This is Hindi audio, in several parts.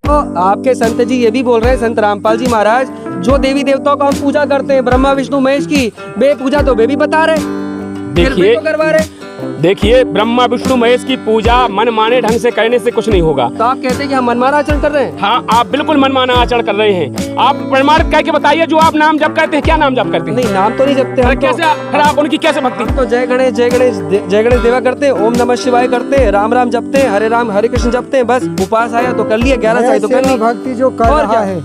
तो आपके संत जी ये भी बोल रहे हैं, संत रामपाल जी महाराज, जो देवी देवताओं का हम पूजा करते हैं ब्रह्मा विष्णु महेश की, वे पूजा तो वे भी बता रहे, देखिए करवा रहे। देखिए ब्रह्मा विष्णु महेश की पूजा मन माने ढंग से करने से कुछ नहीं होगा। तो आप कहते हैं कि हम मनमाना आचरण कर रहे हैं? हाँ, आप बिल्कुल मनमाना आचरण कर रहे हैं। आप प्रमाणित करके बताइए जो आप नाम जप करते हैं, क्या नाम जप करते हैं? नहीं, नाम तो नहीं जपते हम। कैसे फिर आप उनकी कैसे भक्ति? तो जय गणेश जय गणेश जय गणेश देवा करते हैं, ओम नमः शिवाय करते हैं, राम राम जपते हैं, हरे राम हरे कृष्ण जपते हैं, बस उपास आया तो कर लिया, 11 साल तो कर ली। भक्ति जो कर और रहा क्या है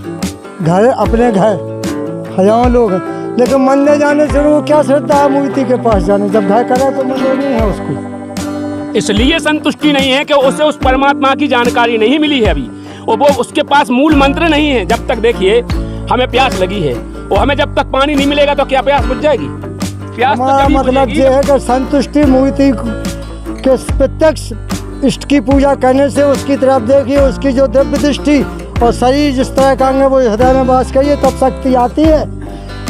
घर अपने घर हजारों लोग हैं, लेकिन मंदिर जाने से वो क्या श्रद्धा है मूर्ति के पास जाने, जब घर करा तो मंदिर नहीं है उसको। इसलिए संतुष्टि नहीं है कि उसे उस परमात्मा की जानकारी नहीं मिली है अभी, और वो उसके पास मूल मंत्र नहीं है। जब तक देखिए हमें प्यास लगी है और हमें जब तक पानी नहीं मिलेगा तो क्या प्यास बुझ जाएगी? प्यास हमारा तो मतलब ये है कि संतुष्टि मूर्ति के प्रत्यक्ष इष्ट की पूजा करने से उसकी तरफ देखिए, उसकी जो दिव्य दृष्टि और शरीर जिस तरह का अंग है वो हृदय में वास करिए, तब शक्ति आती है।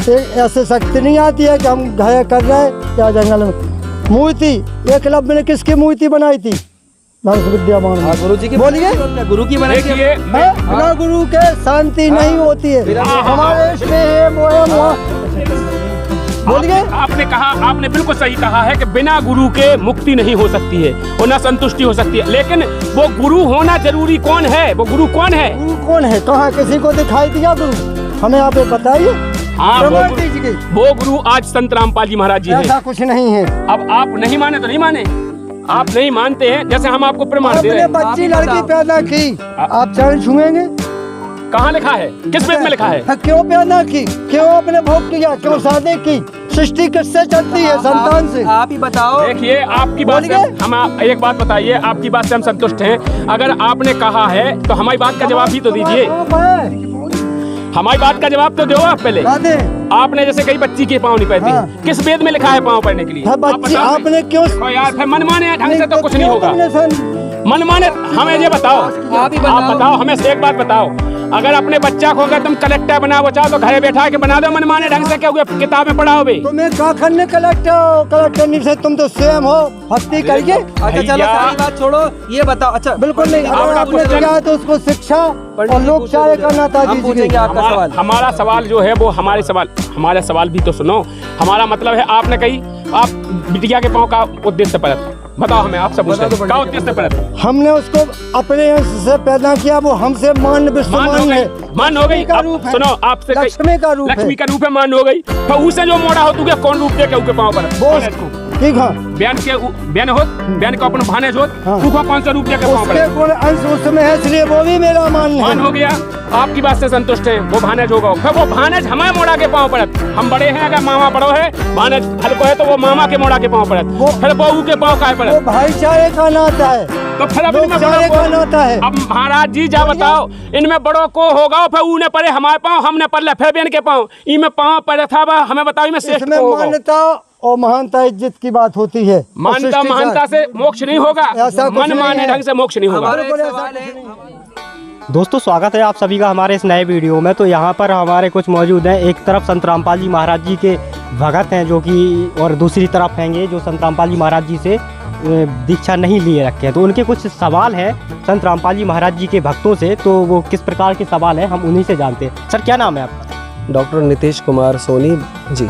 ऐसे शक्ति नहीं आती है कि हम घर कर रहे हैं या जंगल में। मूर्ति एकलव्य ने किसकी मूर्ति बनाई थी? धनुष विद्यामान। गुरु जी की बोलिए। गुरु की बनाई थी। देखिए बिना गुरु के शांति नहीं होती है। हमारे इसमें है वो बोलिए। आपने कहा, आपने बिल्कुल सही कहा है कि बिना गुरु के मुक्ति नहीं हो सकती है और ना संतुष्टि हो सकती है। लेकिन वो गुरु होना जरूरी कौन है? वो गुरु कौन है? गुरु कौन है? कहाँ किसी को दिखाई दिया गुरु? हमें आप बताइए। हाँ, वो गुरु आज संत रामपाल जी महाराज जी हैं। ऐसा कुछ नहीं है। अब आप नहीं माने तो नहीं माने, आप नहीं मानते हैं, जैसे हम आपको प्रमाण दे रहे हैं। बच्ची लड़की पैदा की, आप चरण छुएंगे? कहाँ लिखा है? किस वेद में लिखा है? क्यों पैदा की? क्यों आपने भोग किया? क्यों शादी की? सृष्टि किससे चलती है? संतान से। आप ही बताओ। देखिए आपकी बात से हम एक बात बताइए, आपकी बात से हम संतुष्ट हैं। अगर आपने कहा है तो हमारी बात का जवाब भी तो दीजिए। हमारी बात का जवाब तो दो आप पहले। आपने जैसे कई बच्ची के पाँव नहीं पड़ती। हाँ। किस वेद में लिखा है पाँव पड़ने के लिए? बच्ची आपने क्यों? यार फिर मनमाने ढंग से तो कुछ नहीं होगा। मनमाने हमें ये बताओ, आप बताओ हमें एक बात बताओ, अगर अपने बच्चा को अगर तुम कलेक्टर बनाओ चाहो तो घरे बैठा के बना दो मनमाने ढंग से, क्या हुआ किताबें पढ़ाओ भाई? तुम्हें काखन कलेक्टर नहीं से, तुम तो स्वयं हो भक्ति करिए। अच्छा चलो सारी बात छोड़ो, ये बताओ। अच्छा बिल्कुल नहीं, अगर आपने दिया तो उसको शिक्षा और लोक चार्य करना था। हम पूछेंगे आपका सवाल। हमारा सवाल जो है वो हमारा सवाल भी तो सुनो। हमारा मतलब है आपने कही आप बिटिया के पाँव का उद्देश्य परत बताओ हमें, आप सब क्या उद्देश्य परत? हमने उसको अपने से पैदा किया, वो हमसे मान विश्वमान है। मान हो गई का रूप है। सुनो आपसे लक्ष्मी का रूप है। लक्ष्मी का रूप है, मान हो गई। तो उसे जो मोड़ा हो तू कौन रूप दे के उनके पाँव पर? ठीक है, बयान को अपन भाने जो कौन सा रूप दे के पाँव पर? अंश उसमें है, इसलिए वो भी मेरा मान हो गया। आपकी बात से संतुष्ट है, वो भानेज होगा। फिर वो भानेज हमें मोड़ा के पाँव पड़त। हम बड़े हैं, अगर मामा बड़ो है, भानेज हल्को है तो वो मामा के मोड़ा के पाँव पड़त। फिर बहू के पाँव का पड़त। वो भाईचारे का नाता है, तो फिर अब महाराज जी जा बताओ, इनमें बड़ों को होगा फिर उन्हें पड़े हमारे पाँव, हमने पड़े फिर बेन के पाँव, इनमें पाँव पड़े था। हमें बताओ इनमें श्रेष्ठ को होगा? मान्यता और महानता इज्जत की बात होती है। मान्यता महानता से मोक्ष नहीं होगा, मन माने ढंग से मोक्ष नहीं होगा। दोस्तों स्वागत है आप सभी का हमारे इस नए वीडियो में। तो यहाँ पर हमारे कुछ मौजूद हैं। एक तरफ संत रामपाल जी महाराज जी के भगत हैं जो कि, और दूसरी तरफ हैंगे जो संत रामपाल जी महाराज जी से दीक्षा नहीं लिए रखे हैं। तो उनके कुछ सवाल हैं संत रामपाल जी महाराज जी के भक्तों से, तो वो किस प्रकार के सवाल हैं हम उन्हीं से जानते हैं। सर क्या नाम है आपका? डॉक्टर नीतीश कुमार सोनी जी।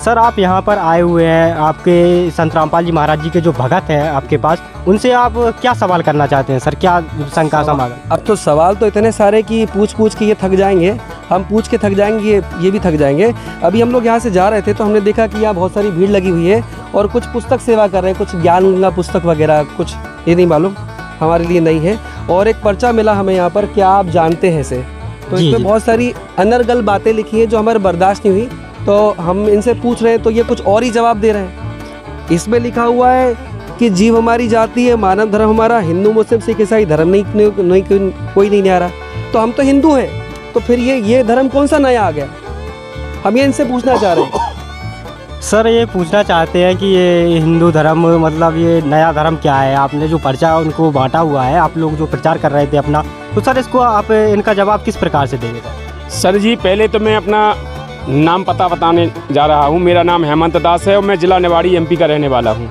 सर आप यहाँ पर आए हुए हैं, आपके संत रामपाल जी महाराज जी के जो भगत हैं आपके पास, उनसे आप क्या सवाल करना चाहते हैं सर? क्या शंका समाधान? अब तो सवाल तो इतने सारे कि पूछ के ये थक जाएंगे, हम पूछ के थक जाएंगे, ये भी थक जाएंगे। अभी हम लोग यहाँ से जा रहे थे तो हमने देखा कि यहाँ बहुत सारी भीड़ लगी हुई है और कुछ पुस्तक सेवा कर रहे हैं, कुछ ज्ञान गंगा पुस्तक वगैरह, कुछ ये नहीं मालूम, हमारे लिए नहीं है। और एक पर्चा मिला हमें यहाँ पर, क्या आप जानते हैं से, तो इसमें बहुत सारी अनर्गल बातें लिखी हैं जो हमारे बर्दाश्त नहीं हुई, तो हम इनसे पूछ रहे हैं तो ये कुछ और ही जवाब दे रहे हैं। इसमें लिखा हुआ है कि जीव हमारी जाति है, मानव धर्म हमारा, हिंदू मुस्लिम सिख ईसाई धर्म नहीं कोई नहीं न्यारा। तो हम तो हिंदू हैं, तो फिर ये धर्म कौन सा नया आ गया? हम ये इनसे पूछना चाह रहे हैं। सर ये पूछना चाहते हैं कि ये हिंदू धर्म मतलब ये नया धर्म क्या है? आपने जो पर्चा उनको बांटा हुआ है, आप लोग जो प्रचार कर रहे थे अपना, तो सर इसको आप इनका जवाब किस प्रकार से देंगे? सर जी पहले तो मैं अपना नाम पता बताने जा रहा हूँ। मेरा नाम हेमंत दास है और मैं जिला निवाड़ी एमपी का रहने वाला हूँ।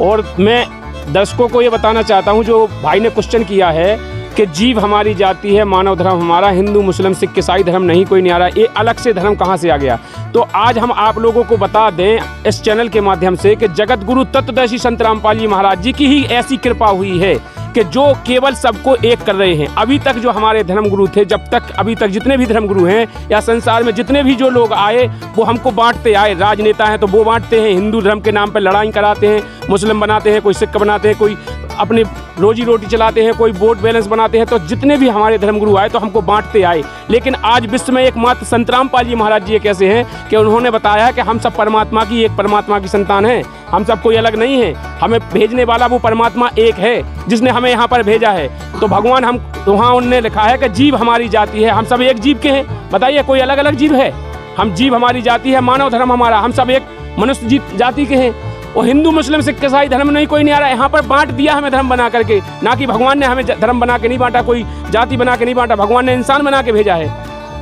और मैं दर्शकों को ये बताना चाहता हूँ, जो भाई ने क्वेश्चन किया है कि जीव हमारी जाति है, मानव धर्म हमारा, हिंदू मुस्लिम सिख ईसाई धर्म नहीं कोई न्यारा, ये अलग से धर्म कहाँ से आ गया। तो आज हम आप लोगों को बता दें इस चैनल के माध्यम से कि जगत गुरु तत्वदर्शी संत रामपाल जी महाराज जी की ही ऐसी कृपा हुई है कि जो केवल सबको एक कर रहे हैं। अभी तक जो हमारे धर्मगुरु थे, जब तक अभी तक जितने भी धर्मगुरु हैं या संसार में जितने भी जो लोग आए वो हमको बांटते आए। राजनेता हैं तो वो बांटते हैं, हिंदू धर्म के नाम पर लड़ाई कराते हैं, मुस्लिम बनाते हैं, कोई सिख बनाते हैं, कोई अपनी रोजी रोटी चलाते हैं, कोई वोट बैलेंस बनाते हैं। तो जितने भी हमारे धर्मगुरु आए तो हमको बांटते आए। लेकिन आज विश्व में एकमात्र संत रामपाल जी महाराज जी एक ऐसे हैं कि उन्होंने बताया कि हम सब परमात्मा की एक परमात्मा की संतान हैं, हम सब कोई अलग नहीं है, हमें भेजने वाला वो परमात्मा एक है जिसने हमें यहाँ पर भेजा है। तो भगवान हम वहाँ उनने लिखा है कि जीव हमारी जाति है, हम सब एक जीव के हैं। बताइए कोई अलग अलग जीव है? हम जीव हमारी जाति है, मानव धर्म हमारा, हम सब एक मनुष्य जाति के हैं। और हिंदू मुस्लिम सिख ईसाई धर्म नहीं कोई नहीं आ रहा है। यहाँ पर बांट दिया हमें धर्म बना करके, ना कि भगवान ने हमें धर्म बना के नहीं बांटा, कोई जाति बना के नहीं बांटा, भगवान ने इंसान बना के भेजा है।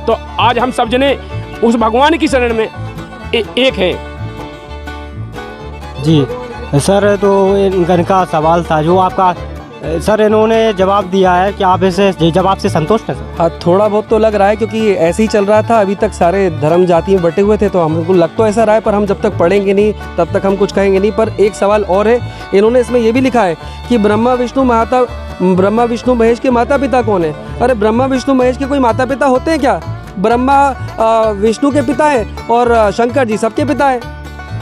तो आज हम सब जने उस भगवान की शरण में एक है। जी सर, तो इनका सवाल था जो आपका सर इन्होंने जवाब दिया है कि आप इसे जवाब से संतुष्ट हैं सर? हाँ, थोड़ा बहुत तो लग रहा है क्योंकि ऐसे ही चल रहा था। अभी तक सारे धर्म जाति में बटे हुए थे तो हमको लग तो ऐसा रहा है, पर हम जब तक पढ़ेंगे नहीं तब तक हम कुछ कहेंगे नहीं। पर एक सवाल और है, इन्होंने इसमें ये भी लिखा है कि ब्रह्मा विष्णु महेश के माता पिता कौन है? अरे ब्रह्मा विष्णु महेश के कोई माता पिता होते हैं क्या? ब्रह्मा विष्णु के पिता है और शंकर जी सबके पिता है।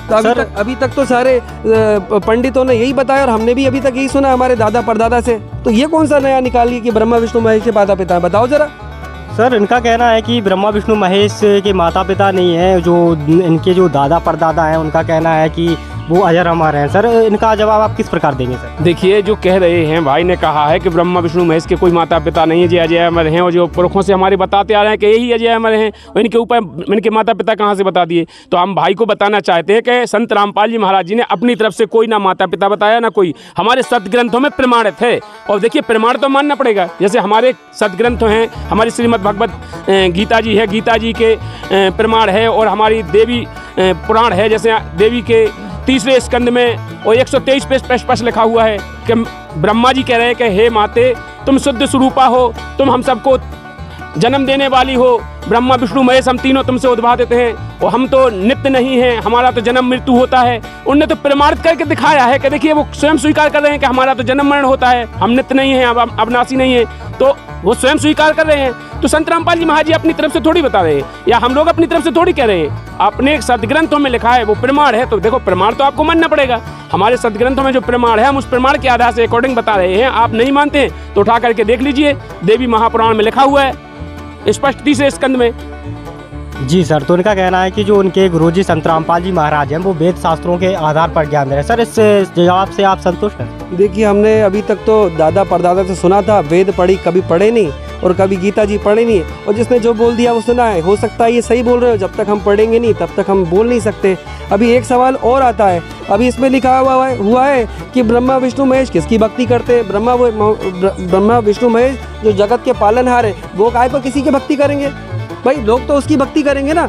तो अभी तक तो सारे पंडितों ने यही बताया और हमने भी अभी तक यही सुना हमारे दादा परदादा से। तो ये कौन सा नया निकाल लिया कि ब्रह्मा विष्णु महेश के माता पिता है? बताओ जरा। सर इनका कहना है कि ब्रह्मा विष्णु महेश के माता पिता नहीं है, जो इनके जो दादा परदादा हैं उनका कहना है कि वो अजर अमर हैं। सर इनका जवाब आप किस प्रकार देंगे सर? देखिए, जो कह रहे हैं भाई ने कहा है कि ब्रह्मा विष्णु महेश के कोई माता पिता नहीं है, जो अजय अमर हैं, और जो पुरखों से हमारे बताते आ रहे हैं कि यही अजय अमर हैं, और इनके ऊपर इनके माता पिता कहाँ से बता दिए। तो हम भाई को बताना चाहते हैं कि संत रामपाल जी महाराज जी ने अपनी तरफ से कोई ना माता पिता बताया ना कोई, हमारे सदग्रंथों में प्रमाणित है। और देखिए प्रमाण तो मानना पड़ेगा, जैसे हमारे सदग्रंथ हैं, हमारी श्रीमद् भगवत गीता जी है, गीता जी के प्रमाण है, और हमारी देवी पुराण है, जैसे देवी के 3रे स्कंद में और 123 पे स्पष्ट लिखा हुआ है कि ब्रह्मा जी कह रहे हैं कि हे माते, तुम शुद्ध स्वरूपा हो, तुम हम सबको जन्म देने वाली हो। ब्रह्मा विष्णु महेश हम तीनों तुमसे उद्भावित हैं और हम तो नित्य नहीं हैं, हमारा तो जन्म मृत्यु होता है। उनने तो प्रमाणित करके दिखाया है कि देखिए वो स्वयं स्वीकार कर रहे हैं कि हमारा तो जन्म मरण होता है, हम नित्य नहीं हैं, अब अविनाशी नहीं है, तो वो स्वयं स्वीकार कर रहे हैं। तो संत रामपाल जी महाराज जी अपनी तरफ से थोड़ी बता रहे हैं, या हम लोग अपनी तरफ से थोड़ी कह रहे हैं। अपने सदग्रंथों में लिखा है, वो प्रमाण है। तो देखो प्रमाण तो आपको मानना पड़ेगा। हमारे सदग्रंथों में जो प्रमाण है हम उस प्रमाण के आधार से अकॉर्डिंग बता रहे हैं। आप नहीं मानते हैं तो उठा करके देख लीजिए, देवी महापुराण में लिखा हुआ है स्पष्ट 3रे स्कंद में। जी सर, तो इनका कहना है कि जो उनके गुरुजी संत रामपाल जी महाराज हैं वो वेद शास्त्रों के आधार पर ज्ञान दे रहे हैं। सर इस जवाब से आप संतुष्ट हैं? देखिए, हमने अभी तक तो दादा परदादा से सुना था, वेद पढ़ी कभी पढ़े नहीं और कभी गीता जी पढ़े नहीं, और जिसने जो बोल दिया वो सुना है। हो सकता है ये सही बोल रहे हो, जब तक हम पढ़ेंगे नहीं तब तक हम बोल नहीं सकते। अभी एक सवाल और आता है, अभी इसमें लिखा हुआ है कि ब्रह्मा विष्णु महेश किसकी भक्ति करते हैं? ब्रह्मा विष्णु महेश जो जगत के पालनहार है, वो काय पर किसी की भक्ति करेंगे? भाई लोग तो उसकी भक्ति करेंगे ना।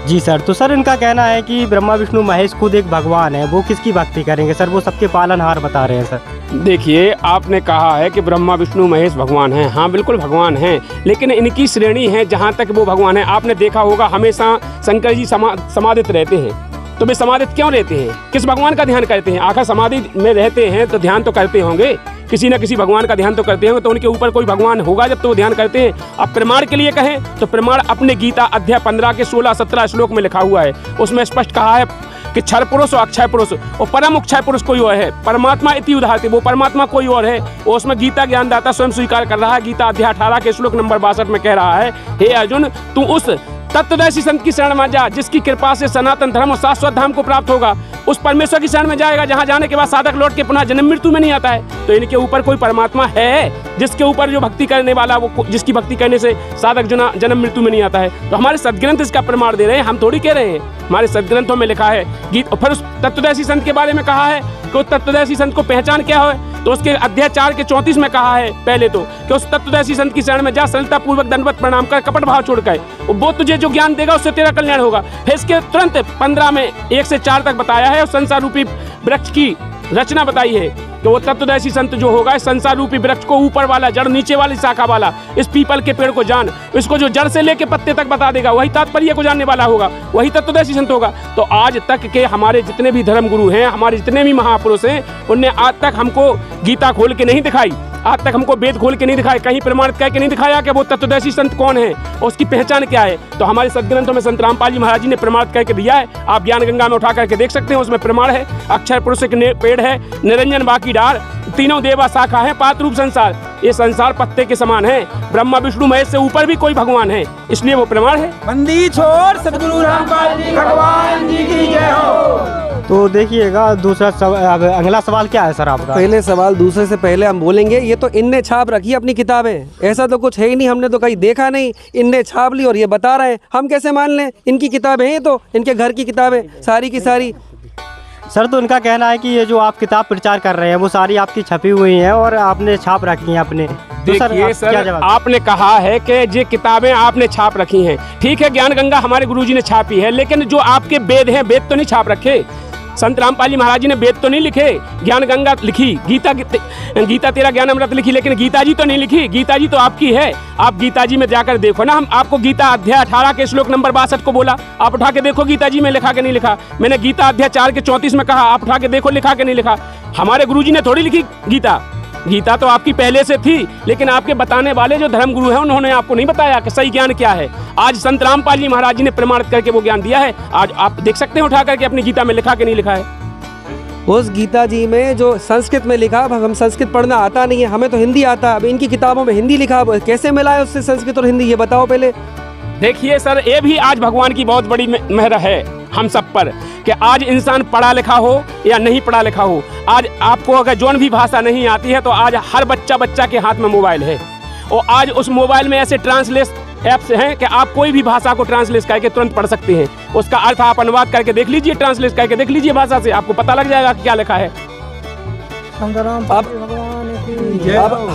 जी सर, तो सर इनका कहना है कि ब्रह्मा विष्णु महेश खुद एक भगवान है, वो किसकी भक्ति करेंगे सर? वो सबके पालनहार बता रहे हैं सर। देखिए, आपने कहा है कि ब्रह्मा विष्णु महेश भगवान हैं। हाँ बिल्कुल भगवान हैं, लेकिन इनकी श्रेणी है जहाँ तक वो भगवान है। आपने देखा होगा हमेशा शंकर जी समाधित रहते हैं, तो वे समाधित क्यों रहते हैं? किस भगवान का ध्यान करते हैं? आखिर समाधि में रहते हैं तो ध्यान तो करते होंगे, किसी न किसी भगवान का ध्यान तो करते होंगे, तो उनके ऊपर कोई भगवान होगा जब तो वो ध्यान करते हैं। अब प्रमाण के लिए कहें तो प्रमाण अपने गीता अध्याय 15 के 16-17 श्लोक में लिखा हुआ है। उसमें स्पष्ट कहा है कि क्षर पुरुष और अक्षय पुरुष और परम अक्षय पुरुष कोई और है, परमात्मा इति उदाहरते, वो परमात्मा कोई और है। और उसमें गीता ज्ञानदाता स्वयं स्वीकार कर रहा है। गीता अध्याय 18 के श्लोक नंबर 62 में कह रहा है, हे अर्जुन, तू उस तत्वदर्शी संत की शरण में जा जिसकी कृपा से सनातन धर्म और शाश्वत धाम को प्राप्त होगा। उस परमेश्वर की शरण में जाएगा जहां जाने के बाद साधक लौट के पुनः जन्म मृत्यु में नहीं आता है। तो इनके ऊपर कोई परमात्मा है जिसके ऊपर जो भक्ति करने वाला, वो जिसकी भक्ति करने से साधक जन्म मृत्यु में नहीं आता है। तो हमारे सदग्रंथ इसका प्रमाण दे रहे हैं, हम थोड़ी कह रहे हैं। हमारे सदग्रंथों में लिखा है गीत। और फिर उस तत्वदर्शी संत के बारे में कहा है कि उस तत्वदर्शी संत को पहचान क्या है, तो उसके अध्याय 4 के 34 में कहा है पहले तो कि उस तत्वदर्शी संत की शरण में जा, सरलता पूर्वक दंडवत प्रणाम कर, कपट भाव छोड़कर, वो तुझे जो ज्ञान देगा उससे तेरा कल्याण होगा। फिर इसके तुरंत 15 में 1 से 4 तक बताया है, और संसार रूपी वृक्ष की रचना बताई है कि वो तत्वदर्शी संत जो होगा इस संसार रूपी वृक्ष को ऊपर वाला जड़ नीचे वाली शाखा वाला इस पीपल के पेड़ को जान, इसको जो जड़ से लेके पत्ते तक बता देगा वही तात्पर्य को जानने वाला होगा, वही तत्वदर्शी संत होगा। तो आज तक के हमारे जितने भी धर्म गुरु हैं, हमारे जितने भी महापुरुष हैं, उनने आज तक हमको गीता खोल के नहीं दिखाई, आज तक हमको वेद खोल के नहीं दिखाया, कहीं प्रमाणित करके नहीं दिखाया कि वो तत्वदर्शी संत कौन है और उसकी पहचान क्या है। तो हमारे सदग्रंथों में संत रामपाल जी महाराज जी ने प्रमाणित करके दिया है, आप ज्ञान गंगा में उठा करके देख सकते हैं, उसमें प्रमाण है। अक्षर पुरुष एक पेड़ है, निरंजन बाकी डार, तीनों देवा शाखा है, पात रूप संसार, ये संसार पत्ते के समान है, ब्रह्मा विष्णु महेश से ऊपर भी कोई भगवान है, इसलिए वो प्रमाण है। बंदी छोड़ सतगुरु रामपाल जी भगवान जी की जय हो। तो देखिएगा दूसरा अब अगला सवाल क्या है सर आपका? पहले सवाल दूसरे से पहले हम बोलेंगे, ये तो इनने छाप रखी अपनी किताबें, ऐसा तो कुछ है ही नहीं, हमने तो कहीं देखा नहीं, इनने छाप ली और ये बता रहे हैं, हम कैसे मान लें? इनकी किताबें हैं, तो इनके घर की किताबें सारी की सारी। सर तो उनका कहना है कि ये जो आप किताब प्रचार कर रहे हैं वो सारी आपकी छपी हुई हैं और आपने छाप रखी हैं अपने। तो देखिए सर, क्या जवाब? आपने कहा है कि ये किताबें आपने छाप रखी हैं, ठीक है, ज्ञान गंगा हमारे गुरुजी ने छापी है, लेकिन जो आपके वेद हैं, वेद तो नहीं छाप रखे। संत रामपाल जी महाराज जी ने वेद तो नहीं लिखे, ज्ञान गंगा लिखी, गीता तेरा ज्ञान अमृत लिखी, लेकिन गीता जी तो नहीं लिखी, गीता जी तो आपकी है। आप गीता जी में जाकर देखो ना, हम आपको गीता अध्याय 18 के श्लोक नंबर 62 को बोला, आप उठा के देखो गीता जी में लिखा के नहीं लिखा। मैंने गीता अध्याय 4 के 34 में कहा, आप उठा के देखो लिखा के नहीं लिखा। हमारे गुरुजी ने थोड़ी लिखी गीता, गीता तो आपकी पहले से थी, लेकिन आपके बताने वाले जो धर्म गुरु हैं उन्होंने आपको नहीं बताया कि सही ज्ञान क्या है। आज संत रामपाल जी महाराज जी ने प्रमाणित करके वो ज्ञान दिया है, आज आप देख सकते हैं उठा करके अपनी गीता में लिखा के नहीं लिखा है। उस गीता जी में जो संस्कृत में लिखा, अब हम संस्कृत पढ़ना आता नहीं है, हमें तो हिंदी आता है, अब इनकी किताबों में हिंदी लिखा, कैसे मिला है उससे संस्कृत और हिंदी, ये बताओ पहले। देखिए सर, ये भी आज भगवान की बहुत बड़ी मेहर है हम सब पर कि आज इंसान पढ़ा लिखा हो या नहीं पढ़ा लिखा हो, आज आपको अगर जौन भी भाषा नहीं आती है तो आज हर बच्चा के हाथ में मोबाइल है, और आज उस मोबाइल में ऐसे ट्रांसलेट ऐप्स हैं कि आप कोई भी भाषा को ट्रांसलेट करके तुरंत पढ़ सकते हैं, उसका अर्थ आप अनुवाद करके देख लीजिए, ट्रांसलेट करके देख लीजिए भाषा से, आपको पता लग जाएगा कि क्या लिखा है। अब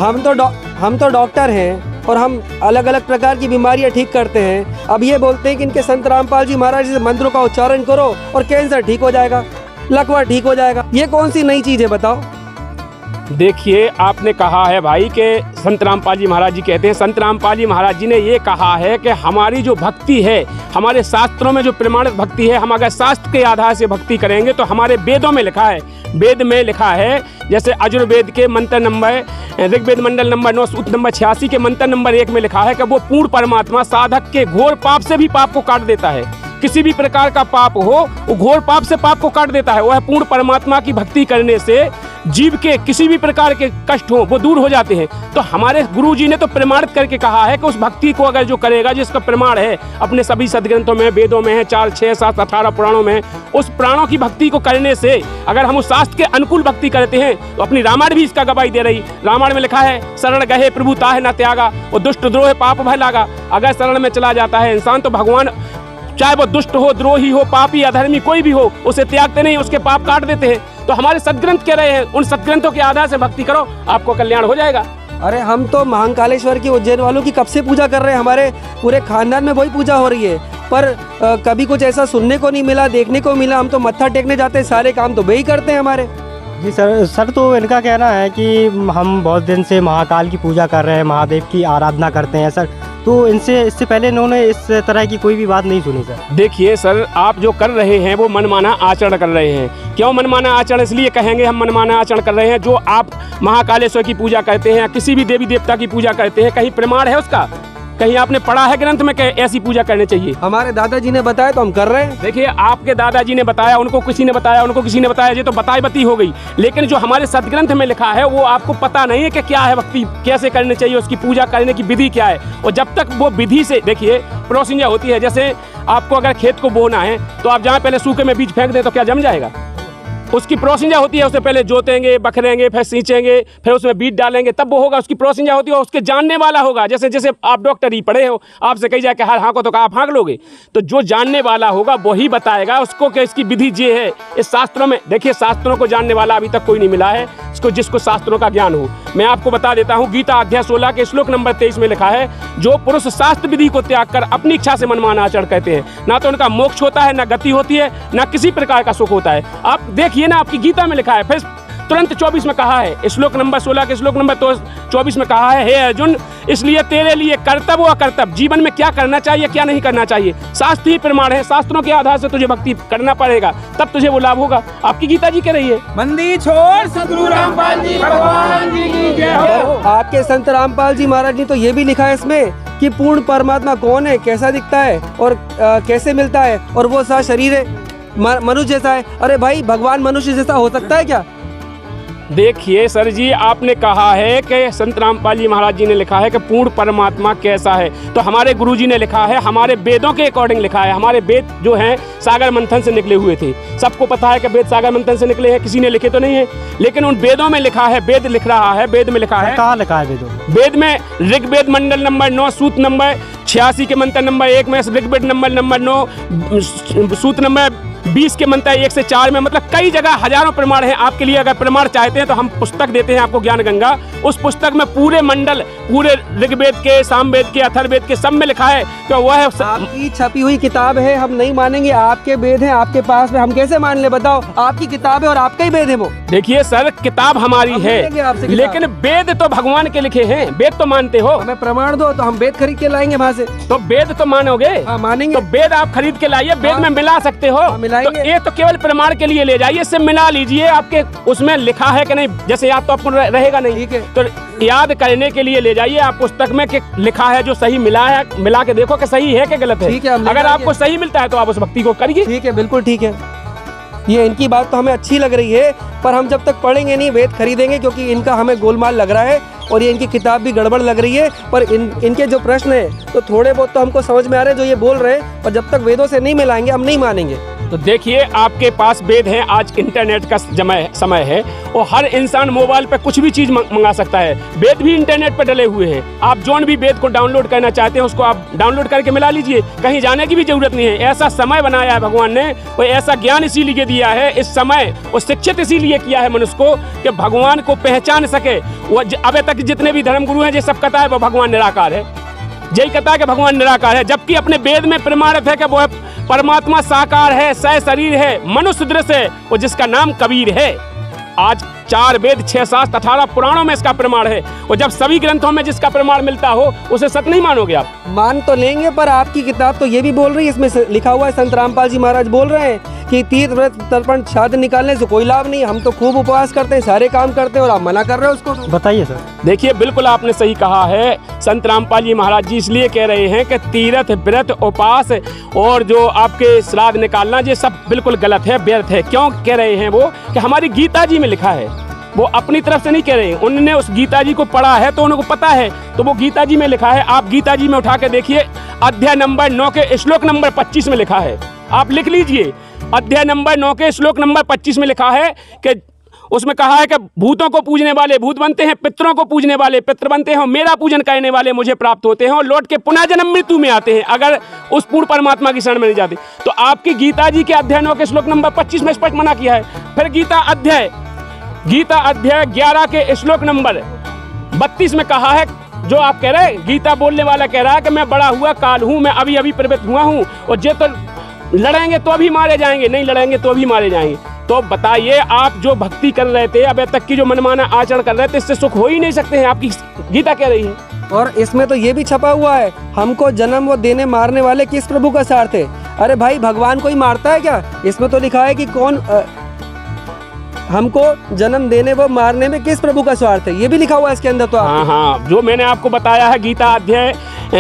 हम तो डॉक्टर हैं और हम अलग अलग प्रकार की बीमारियां ठीक करते हैं, अब ये बोलते हैं कि इनके संत रामपाल जी महाराज से मंत्रों का उच्चारण करो और कैंसर ठीक हो जाएगा, लकवा ठीक हो जाएगा, ये कौन सी नई चीज़ है बताओ। देखिए, आपने कहा है भाई कि संत रामपाल जी महाराज जी कहते हैं, संत रामपाल जी महाराज जी ने ये कहा है कि हमारी जो भक्ति है, हमारे शास्त्रों में जो प्रमाणित भक्ति है, हम अगर शास्त्र के आधार से भक्ति करेंगे तो हमारे वेदों में लिखा है, वेद में लिखा है, जैसे अजुर्वेद के मंत्र नंबर, ऋग्वेद मंडल नंबर 9 सूत्र नंबर 86 के मंत्र नंबर 1 में लिखा है कि वो पूर्ण परमात्मा साधक के घोर पाप से भी पाप को काट देता है, किसी भी प्रकार का पाप हो वो घोर पाप से पाप को काट देता है। वह पूर्ण परमात्मा की भक्ति करने से जीव के किसी भी प्रकार के कष्ट हो वो दूर हो जाते हैं। तो हमारे गुरुजी ने तो प्रमाणित करके कहा है कि उस भक्ति को अगर जो करेगा, जिसका प्रमाण है अपने सभी सदग्रंथों में, वेदों में है, 4, 6, 7, 18 पुराणों में, उस प्राणों की भक्ति को करने से अगर हम उस शास्त्र के अनुकूल भक्ति करते हैं तो अपनी रामायण भी इसका गवाही दे रही। रामायण में लिखा है, शरण गहे प्रभु ताहे न त्यागा, वो दुष्ट द्रोह पाप भय लागा। अगर शरण में चला जाता है इंसान तो भगवान, चाहे वो दुष्ट हो, द्रोही हो, पापी, अधर्मी कोई भी हो, उसे त्यागते नहीं, उसके पाप काट देते हैं। तो हमारे सदग्रंथ कह रहे हैं, उन सदग्रंथों के आधार से भक्ति करो, आपको कल्याण हो जाएगा। अरे हम तो महाकालेश्वर की, उज्जैन वालों की कब से पूजा कर रहे हैं, हमारे पूरे खानदान में वही पूजा हो रही है, पर कभी कुछ ऐसा सुनने को नहीं मिला, देखने को मिला। हम तो मत्था टेकने जाते हैं, सारे काम तो वही करते हैं हमारे। जी सर तो इनका कहना है कि हम बहुत दिन से महाकाल की पूजा कर रहे हैं, महादेव की आराधना करते हैं सर, तो इससे पहले इन्होंने इस तरह की कोई भी बात नहीं सुनी सर। देखिए सर, आप जो कर रहे हैं वो मनमाना आचरण कर रहे हैं। क्यों मनमाना आचरण? इसलिए कहेंगे हम मनमाना आचरण कर रहे हैं, जो आप महाकालेश्वर की पूजा करते हैं या किसी भी देवी देवता की पूजा करते हैं, कहीं प्रमाण है उसका? कहीं आपने पढ़ा है ग्रंथ में कि ऐसी पूजा करनी चाहिए? हमारे दादाजी ने बताया तो हम कर रहे हैं। देखिए, आपके दादाजी ने बताया, उनको किसी ने बताया, उनको किसी ने बताया, ये तो बताई बती हो गई, लेकिन जो हमारे सदग्रंथ में लिखा है वो आपको पता नहीं है कि क्या है भक्ति, कैसे करनी चाहिए, उसकी पूजा करने की विधि क्या है। और जब तक वो विधि से, देखिए प्रोसीजर होती है, जैसे आपको अगर खेत को बोना है तो आप जहाँ पहले सूखे में बीज फेंक दें तो क्या जम जाएगा? उसकी प्रोसीजर होती है, उससे पहले जोतेंगे, बखरेंगे, फिर सींचेंगे, फिर उसमें बीज डालेंगे, तब वो होगा। उसकी प्रोसीजर होती है, उसके जानने वाला होगा। जैसे जैसे आप डॉक्टरी पढ़े हो, आपसे कही जाए कि हर हाँको तो आप हाँक लोगे, तो जो जानने वाला होगा वही बताएगा उसको कि इसकी विधि ये है। इस शास्त्रों में देखिए, शास्त्रों को जानने वाला अभी तक कोई नहीं मिला है जिसको शास्त्रों का ज्ञान हो। मैं आपको बता देता हूँ, गीता अध्याय 16 के श्लोक नंबर 23 में लिखा है, जो पुरुष शास्त्र विधि को त्याग कर अपनी इच्छा से मनमाना आचरण करते हैं, ना तो उनका मोक्ष होता है, ना गति होती है, ना किसी प्रकार का सुख होता है। आप देखिए ना, आपकी गीता में लिखा है। फिर तुरंत 24 में कहा है, श्लोक नंबर 16 के श्लोक नंबर 24 में कहा है, हे अर्जुन इसलिए तेरे लिए कर्तव्य व अकर्तव्य, जीवन में क्या करना चाहिए क्या नहीं करना चाहिए, शास्त्र ही प्रमाण है। शास्त्रों के आधार से तुझे भक्ति करना पड़ेगा, तब तुझे वो लाभ होगा। आपकी गीता जी कह रही है। मंदिर छोड़ सदगुरु रामपाल जी भगवान जी की जय हो। आपके संत रामपाल जी महाराज ने तो ये भी लिखा है इसमें कि पूर्ण परमात्मा कौन है, कैसा दिखता है और कैसे मिलता है, और वो सा शरीर है मनुष्य जैसा है। अरे भाई, भगवान मनुष्य जैसा हो सकता है क्या? देखिए सर जी, आपने कहा है कि संत रामपाल जी महाराज जी ने लिखा है कि पूर्ण परमात्मा कैसा है, तो हमारे गुरुजी ने लिखा है, हमारे वेदों के अकॉर्डिंग लिखा है। हमारे वेद जो हैं सागर मंथन से निकले हुए थे, सबको पता है कि वेद सागर मंथन से निकले हैं, किसी ने लिखे तो नहीं है, लेकिन उन वेदों में लिखा है, वेद लिख रहा है, वेद में लिखा है। कहाँ लिखा है वेदों में? वेद में ऋग्वेद मंडल नंबर 9 सूत नंबर 86 के मंत्र नंबर 1 में, ऋग्वेद नंबर 9 सूत नंबर 20 के मंत्र 1 से 4 में, मतलब कई जगह हजारों प्रमाण हैं। आपके लिए अगर प्रमाण चाहते हैं तो हम पुस्तक देते हैं आपको, ज्ञान गंगा। उस पुस्तक में पूरे मंडल, पूरे ऋग्वेद के, सामवेद के, अथर्ववेद के सब में लिखा है कि वह आपकी छपी हुई किताब है, हम नहीं मानेंगे। आपके वेद हैं आपके पास में, हम कैसे मान ले बताओ? आपकी किताब है और आपका ही वेद है वो। देखिए सर, किताब हमारी है, लेकिन वेद तो भगवान के लिखे हैं, वेद तो मानते हो। हमें प्रमाण दो तो हम वेद खरीद के लाएंगे वहाँ से। तो वेद तो मानोगे? हाँ, मानेंगे। तो वेद आप खरीद के लाइए, वेद में मिला सकते हो। तो ये तो केवल प्रमाण के लिए ले जाइए, इससे मिला लीजिए, आपके उसमें लिखा है कि नहीं, जैसे याद तो आपको रहेगा नहीं, ठीक है, तो याद करने के लिए ले जाइए आप पुस्तक में कि लिखा है, जो सही मिला है, मिला के देखो कि सही है कि गलत है। ठीक है, अगर आपको सही मिलता है तो आप उस भक्ति को करिए। ठीक है, बिल्कुल ठीक है। ये इनकी बात तो हमें अच्छी लग रही है, पर हम जब तक पढ़ेंगे नहीं, वेद खरीदेंगे, क्योंकि इनका हमें गोलमाल लग रहा है और ये इनकी किताब भी गड़बड़ लग रही है। पर इनके जो प्रश्न है तो थोड़े बहुत तो हमको समझ में आ रहे हैं जो ये बोल रहे हैं, पर जब तक वेदों से नहीं मिलाएंगे हम नहीं मानेंगे। तो देखिए, आपके पास वेद है, आज इंटरनेट का समय है और हर इंसान मोबाइल पे कुछ भी चीज़ मंगा सकता है। वेद भी इंटरनेट पे डले हुए हैं, आप जौन भी वेद को डाउनलोड करना चाहते हैं उसको आप डाउनलोड करके मिला लीजिए, कहीं जाने की भी जरूरत नहीं है। ऐसा समय बनाया है भगवान ने, और ऐसा ज्ञान इसीलिए दिया है, इस समय और शिक्षित इसीलिए किया है मनुष्य को कि भगवान को पहचान सके। वो अब तक जितने भी धर्मगुरु हैं, ये सब कहता है वो भगवान निराकार है, यही कहता है कि भगवान निराकार है, जबकि अपने वेद में प्रमाणित है कि वो परमात्मा साकार है, सह शरीर है, मनुष्य दृश्य है, और जिसका नाम कबीर है। आज 4 वेद 6 शास्त्र 18 पुराणों में इसका प्रमाण है, और जब सभी ग्रंथों में जिसका प्रमाण मिलता हो उसे सत्य नहीं मानोगे आप? मान तो लेंगे, पर आपकी किताब तो ये भी बोल रही है, इसमें लिखा हुआ है, संत रामपाल जी महाराज बोल रहे हैं कि तीर्थ व्रत तर्पण श्राद्ध निकालने से कोई लाभ नहीं। हम तो खूब उपवास करते हैं, सारे काम करते हैं, और आप मना कर रहे हो उसको। बताइए सर। देखिए, बिल्कुल आपने सही कहा है। संत रामपाल जी महाराज जी इसलिए कह रहे हैं कि तीर्थ व्रत उपवास और जो आपके श्राद्ध निकालना, ये सब बिल्कुल गलत है, व्यर्थ है। क्यों कह रहे हैं वो? कि हमारी गीता जी में लिखा है, वो अपनी तरफ से नहीं कह रहे हैं, उन्होंने उस गीता जी को पढ़ा है तो उनको पता है, तो वो गीता जी में लिखा है। आप गीता जी में उठा के देखिए, अध्याय नंबर 9 के श्लोक नंबर 25 में लिखा है, आप लिख लीजिए। अध्याय नंबर 9 के श्लोक नंबर 25 में लिखा है कि उसमें कहा है कि भूतों को पूजने वाले भूत बनते हैं, पितरों को पूजने वाले पितर बनते हैं, मेरा पूजन करने वाले मुझे प्राप्त होते हैं, और लौट के पुनः जन्म मृत्यु में आते हैं अगर उस पूर्ण परमात्मा की शरण में नहीं जाते। तो आपकी गीता जी के अध्याय 9 के श्लोक नंबर 25 में स्पष्ट मना किया है। फिर गीता अध्याय 11 के श्लोक नंबर 32 में कहा है, जो आप कह रहे हैं, गीता बोलने वाला कह रहा है कि मैं बड़ा हुआ काल हूँ, मैं अभी अभी प्रवृत्त हुआ हूँ, और जे तो लड़ेंगे तो अभी मारे जाएंगे, नहीं लड़ेंगे तो अभी मारे जाएंगे। तो बताइए, आप जो भक्ति कर रहे थे, अब तक की जो मनमाना आचरण कर रहे थे, इससे सुख हो ही नहीं सकते हैं, आपकी गीता कह रही है। और इसमें तो ये भी छपा हुआ है, हमको जन्म वो देने मारने वाले किस प्रभु का साथ है। अरे भाई, भगवान कोई मारता है क्या? इसमें तो लिखा है कि कौन हमको जन्म देने व मारने में किस प्रभु का स्वार्थ है, ये भी लिखा हुआ है इसके अंदर। तो हाँ, जो मैंने आपको बताया है, गीता अध्याय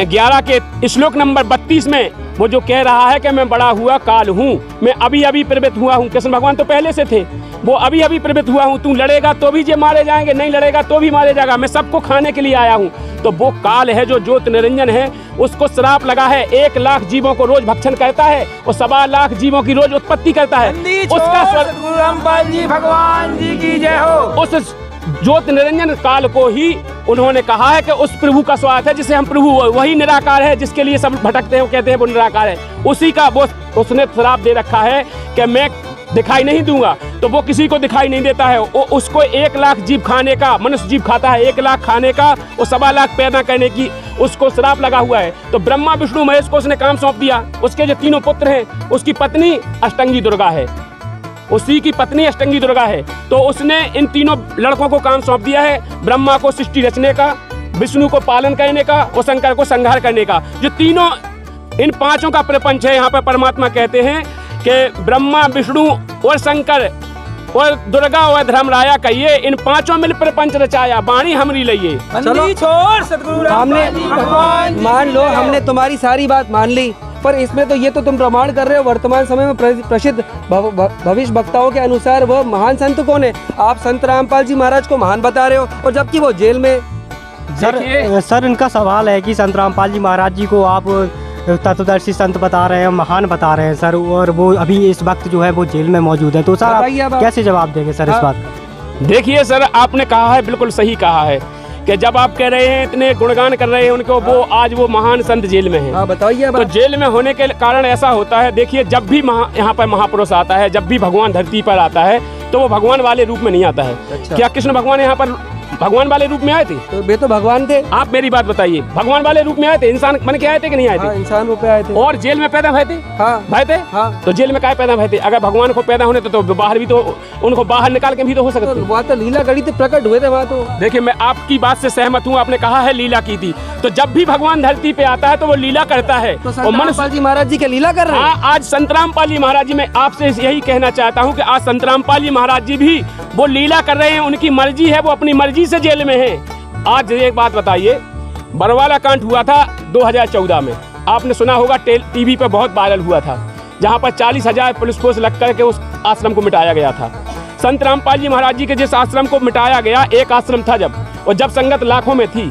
11 के श्लोक नंबर 32 में वो जो कह रहा है कि मैं बड़ा हुआ काल हूँ, मैं अभी अभी प्रवृत्त हुआ हूँ। कृष्ण भगवान तो पहले से थे, वो अभी अभी प्रवृत्त हुआ हूँ, तू लड़ेगा तो भी जे मारे जाएंगे, नहीं लड़ेगा तो भी मारे जाएगा, मैं सबको खाने के लिए आया हूँ। तो वो काल है जो ज्योत निरंजन है, उसको श्राप लगा है, 1 लाख जीवों को रोज भक्षण करता है और 1.25 लाख जीवों की रोज उत्पत्ति करता है। उसका सदगुरु रामपाल जी भगवान जी की जय हो। उस ज्योत निरंजन काल को ही उन्होंने कहा है कि उस प्रभु का स्वार्थ है, जिसे हम प्रभु, वही निराकार है, जिसके लिए सब भटकते हैं, वो कहते हैं वो निराकार है, उसी का वो उसने श्राप दे रखा है कि मैं दिखाई नहीं दूंगा। तो वो किसी को दिखाई नहीं देता है, वो उसको 1 लाख जीव खाने का, मनुष्य जीव खाता है 1 लाख खाने का, वो 1.25 लाख पैदा करने की उसको श्राप लगा हुआ है। तो ब्रह्मा विष्णु महेश को उसने काम सौंप दिया। उसके जो 3 पुत्र हैं, उसकी पत्नी अष्टंगी दुर्गा है, उसी की पत्नी अष्टंगी दुर्गा है। तो उसने इन तीनों लड़कों को काम सौंप दिया है, ब्रह्मा को सृष्टि रचने का, विष्णु को पालन करने का और शंकर को संहार करने का। जो तीनों इन पांचों का प्रपंच है। यहाँ पर परमात्मा कहते हैं कि ब्रह्मा, विष्णु और शंकर और दुर्गा और धर्मराया कहिए, इन पांचों मिल प्रपंच रचाया, बाणी हमरी लइए। चलो छोड़ सतगुरु हमने भगवान मान लो, हमने तुम्हारी सारी बात मान ली, पर इसमें तो ये तो तुम प्रमाण कर रहे हो वर्तमान समय में प्रसिद्ध भविष्य वक्ताओं के अनुसार वह महान संत कौन है? आप संत रामपाल जी महाराज को महान बता रहे हो और जबकि वो जेल में। सर इनका सवाल है कि संत रामपाल जी महाराज जी को आप तत्वदर्शी संत बता रहे हैं, महान बता रहे हैं सर, और वो अभी इस वक्त जो है वो जेल में मौजूद है। तो सर आप कैसे जवाब देंगे सर इस बात का? देखिए सर, आपने कहा है, बिल्कुल सही कहा है कि जब आप कह रहे हैं, इतने गुणगान कर रहे हैं उनको, वो आज वो महान संत जेल में हैं। बताइए। तो जेल में होने के कारण ऐसा होता है, देखिए जब भी यहाँ पर महापुरुष आता है, जब भी भगवान धरती पर आता है तो वो भगवान वाले रूप में नहीं आता है। अच्छा। क्या कृष्ण भगवान यहाँ पर भगवान वाले रूप में आए थे? तो वे तो भगवान थे। आप मेरी बात बताइए, भगवान वाले रूप में आए थे? इंसान बन के आए थे कि नहीं आए थे? इंसान रूप में आए थे। और जेल में पैदा हुए थे? भाई थे। तो जेल में क्या पैदा हुए थे? अगर भगवान को पैदा होने तो बाहर भी तो उनको बाहर निकाल के भी तो हो सकते थे। वहाँ तो लीला गढ़ी थे, प्रकट हुए थे वहाँ तो। देखिए, मैं आपकी बात से सहमत हूँ, आपने कहा है लीला की थी, तो जब भी भगवान धरती पे आता है तो वो लीला करता है। तो संत रामपाल जी महाराज जी के लीला कर रहे हैं। आज संत रामपाल जी महाराज जी, मैं आपसे यही कहना चाहता हूँ कि आज संत रामपाल जी महाराज जी भी वो लीला कर रहे हैं, उनकी मर्जी है, वो अपनी मर्जी से जेल में है। आज एक बात बताइए, बरवाला कांड हुआ था 2014 में, आपने सुना होगा, टीवी पे बहुत वायरल हुआ था, जहाँ पर 40,000 पुलिस फोर्स लग करके उस आश्रम को मिटाया गया था। संत रामपाल जी महाराज जी के जिस आश्रम को मिटाया गया, एक आश्रम था और जब संगत लाखों में थी,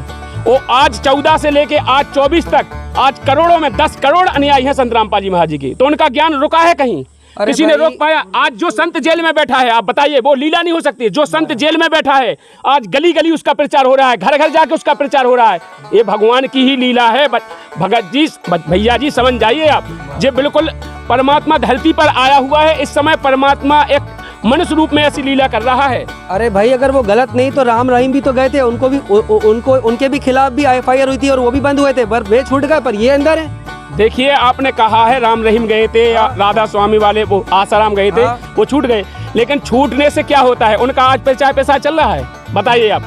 वो आज 14 से लेके आज 24 तक आज करोड़ों में 10 करोड़ अनुयायी हैं संत रामपाल जी महाराज जी की। तो उनका ज्ञान रुका है कहीं? किसी ने रोक पाया? आज जो संत जेल में बैठा है, आप बताइए, वो लीला नहीं हो सकती? जो संत जेल में बैठा है, आज गली गली उसका प्रचार हो रहा है, घर घर जाके उसका प्रचार हो रहा है, ये भगवान की ही लीला है। भगत जी, भैया जी, समझ जाइए आप, ये बिल्कुल परमात्मा धरती पर आया हुआ है। इस समय परमात्मा एक मनुष्य रूप में ऐसी लीला कर रहा है। अरे भाई, अगर वो गलत नहीं तो राम रहीम भी तो गए थे, उनको भी उनके भी खिलाफ भी FIR हुई थी और वो भी बंद हुए थे, पर वे छूट गए, पर ये अंदर है। देखिए, आपने कहा है राम रहीम गए थे या राधा स्वामी वाले वो आसाराम गए थे, वो छूट गए, लेकिन छूटने से क्या होता है? उनका आज प्रचार पैसा चल रहा है, बताइए आप?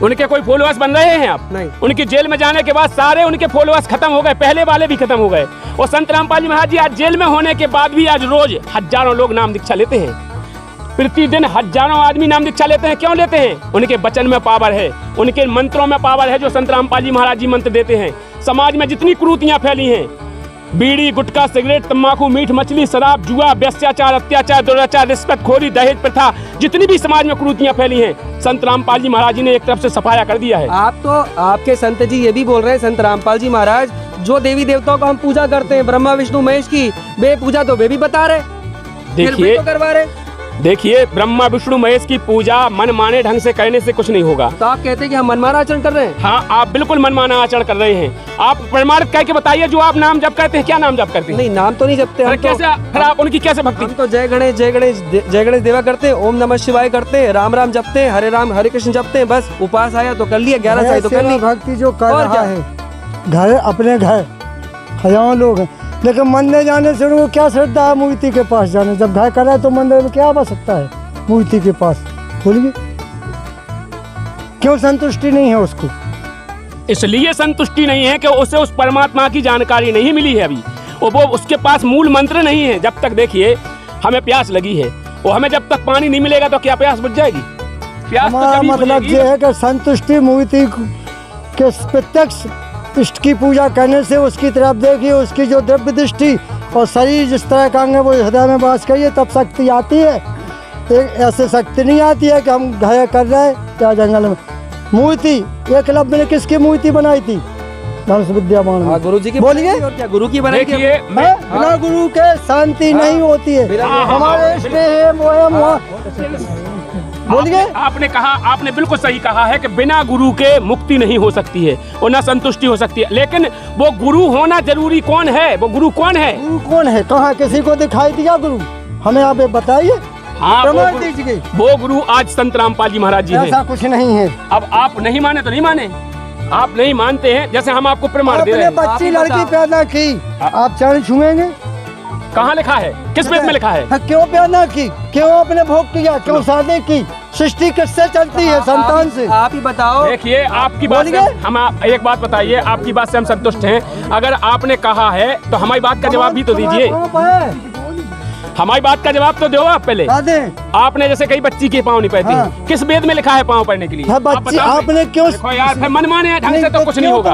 उनके कोई फॉलोअर्स बन रहे हैं आप? नहीं। उनकी जेल में जाने के बाद सारे उनके फॉलोअर्स खत्म हो गए, पहले वाले भी खत्म हो गए। और संत रामपाल जी महाराज जी आज जेल में होने के बाद भी आज रोज हजारों लोग नाम दीक्षा लेते हैं, प्रतिदिन हजारों आदमी नाम दीक्षा लेते हैं। क्यों लेते हैं? उनके वचन में पावर है, उनके मंत्रों में पावर है, जो संत रामपाल जी महाराज जी मंत्र देते हैं। समाज में जितनी कुरीतियां फैली हैं, बीड़ी, गुटखा, सिगरेट, तंबाकू, मीठ मछली, शराब, जुआ, व्यभिचार, अत्याचार, दुराचार, रिश्वतखोरी, दहेज प्रथा, जितनी भी समाज में कुरीतियां फैली हैं, संत रामपाल जी महाराज जी ने एक तरफ से सफाया कर दिया है। आप तो, आपके संत जी ये भी बोल रहे हैं, संत रामपाल जी महाराज जो देवी देवताओं को हम पूजा करते हैं, ब्रह्मा विष्णु महेश की, वे पूजा तो वे भी बता रहे, देखिए, तो करवा रहे। देखिए, ब्रह्मा विष्णु महेश की पूजा मन माने ढंग से करने से कुछ नहीं होगा। तो आप कहते हैं कि हम मनमाना आचरण कर रहे हैं? हाँ, आप बिल्कुल मनमाना आचरण कर रहे हैं। आप प्रमाणित करके बताइए, जो आप नाम जप करते हैं, क्या नाम जप करते हैं? नहीं, नाम तो नहीं जपते हम। कैसे फिर आप उनकी कैसे भक्ति? हम तो जय गणेश जय गणेश देवा करते हैं, ओम नमः शिवाय करते हैं, राम राम जपते हैं, हरे राम हरे कृष्ण जपते हैं, बस। उपास आया तो कर लिया, 11 साल तो कर ली। भक्ति जो कर रहा है घर, अपने घर हजारों लोग हैं, लेकिन मंदिर जाने से उनको क्या श्रद्धा है मूर्ति के पास जाने? जब घर कर रहा है तो मंदिर में क्या आवश्यकता है मूर्ति के पास? बोलिए, क्यों संतुष्टि नहीं है उसको? इसलिए संतुष्टि नहीं है कि उसे उस परमात्मा की जानकारी नहीं मिली है अभी, और वो उसके पास मूल मंत्र नहीं है। जब तक देखिए हमें प्यास लगी है, और हमें जब तक पानी नहीं मिलेगा तो क्या प्यास बुझ जाएगी? प्यास हमारा मतलब ये है कि संतुष्टि मूर्ति के प्रत्यक्ष इष्ट की पूजा करने से उसकी तरफ देखिए, उसकी जो द्रव्य दृष्टि और शरीर जिस तरह का अंग है वो हृदय में वास करिए, तब शक्ति आती है। एक ऐसे शक्ति नहीं आती है कि हम घर कर रहे हैं क्या जंगल में। मूर्ति एकलव्य ने किसकी मूर्ति बनाई थी? धनुष विद्यावान। गुरु जी की। बोलिए, और क्या गुरु की बनाई थी? बिना गुरु के शांति नहीं होती है। हमारे इष्ट है बोलिए। आपने कहा, आपने बिल्कुल सही कहा है कि बिना गुरु के मुक्ति नहीं हो सकती है और ना संतुष्टि हो सकती है। लेकिन वो गुरु होना जरूरी कौन है? वो गुरु कौन है? गुरु कौन है? कहाँ किसी को दिखाई दिया गुरु? हमें आप बताइए। हाँ, वो गुरु आज संत रामपाल जी महाराज जी हैं। ऐसा कुछ नहीं है। अब आप नहीं माने तो नहीं माने, आप नहीं मानते हैं, जैसे हम आपको प्रमाण दे रहे हैं। बच्ची लड़की पैदा की, आप चरण छुएंगे? कहाँ लिखा है, किस वेद में लिखा है? हाँ, क्यों पैदा की, क्यों आपने भोग किया, क्यों शादी की, सृष्टि किससे चलती है? संतान से। आप ही बताओ। देखिए आपकी बात से हम एक बात बताइए, आपकी बात से हम संतुष्ट हैं। अगर आपने कहा है तो हमारी बात का जवाब भी तो दीजिए। हमारी बात का जवाब तो दो आप पहले। आपने जैसे कई बच्ची के पाँव नहीं पहनती, हाँ। किस वेद में लिखा है पाँव पहनने के लिए? हाँ, बच्ची आपने क्यों? देखो यार, फिर मनमाने ढंग से तो कुछ नहीं होगा।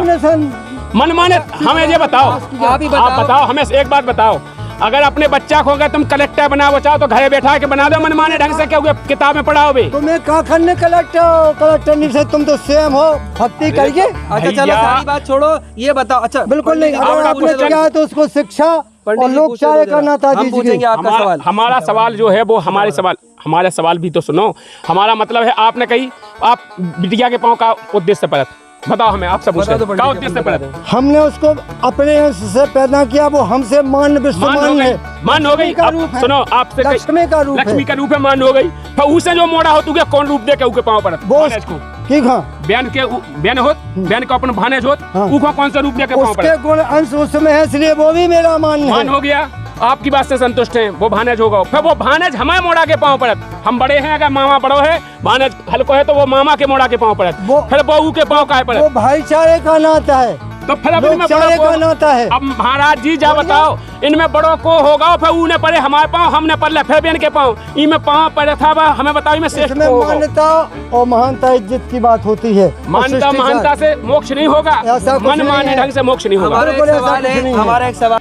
मनमाने हमें ये बताओ, आप ही आप बताओ हमें एक बात बताओ, अगर अपने बच्चा को अगर तुम कलेक्टर बनाओ चाहो तो घरे बैठा के बना दो मनमाने ढंग से, क्या हुआ किताब में पढ़ाओ बे? तुम्हें काखन ने कलेक्टर नहीं से, तुम तो स्वयं हो, भक्ति करिए। अच्छा चलो सारी बात छोड़ो, ये बताओ। अच्छा बिल्कुल नहीं, अगर आपने किया है तो उसको शिक्षा और लोग चाहे करना था। हम पूछेंगे आपका सवाल। हमारा सवाल जो है वो हमारा सवाल भी तो सुनो। हमारा मतलब है आपने कही आप बिटिया के पाँव का उद्देश्य परत बताओ हमें, आप सब क्या उद्देश्य परत? हमने उसको अपने अंश से पैदा किया, वो हमसे मान विश्वमान है। मान हो गई। अब सुनो, आपसे लक्ष्मी का रूप है। लक्ष्मी का रूप है, मान हो गई। तो उसे जो मोड़ा हो तू क्या कौन रूप दे के उके पाँव परत? वो ठीक है, बहन को अपन भानेज होत, उको कौन सा रूप दे के पाँव परत? उसके गुण अंश उसमें है, इसलिए वो भी मेरा मान है। मान हो गया, आपकी बात से संतुष्ट हैं, वो भानेज होगा। फिर वो भानेज हमें मोड़ा के पाँव पड़त। हम बड़े हैं, अगर मामा बड़ो है, भानेज हल्को है तो वो मामा के मोड़ा के पाँव पड़त। फिर बहू के पाँव का पड़त। वो भाईचारे का नाता है, तो फिर अब इनमें भाईचारे का नाता है। अब महाराज जी जा बताओ, इनमें बड़ों को होगा, फिर ऊने पड़े हमारे पाँव, हमने पड़े फिर बहन के पाँव, इनमें पाँव पड़े था, हमें बताओ इनमें श्रेष्ठ इसमें मान्यता और महानता इज्जत की बात होती है। मान्यता महानता से मोक्ष नहीं होगा, ऐसा कुछ मन नहीं माने है। ढंग से मोक्ष नहीं होगा। हमारा एक सवाल है, हमारा एक सवाल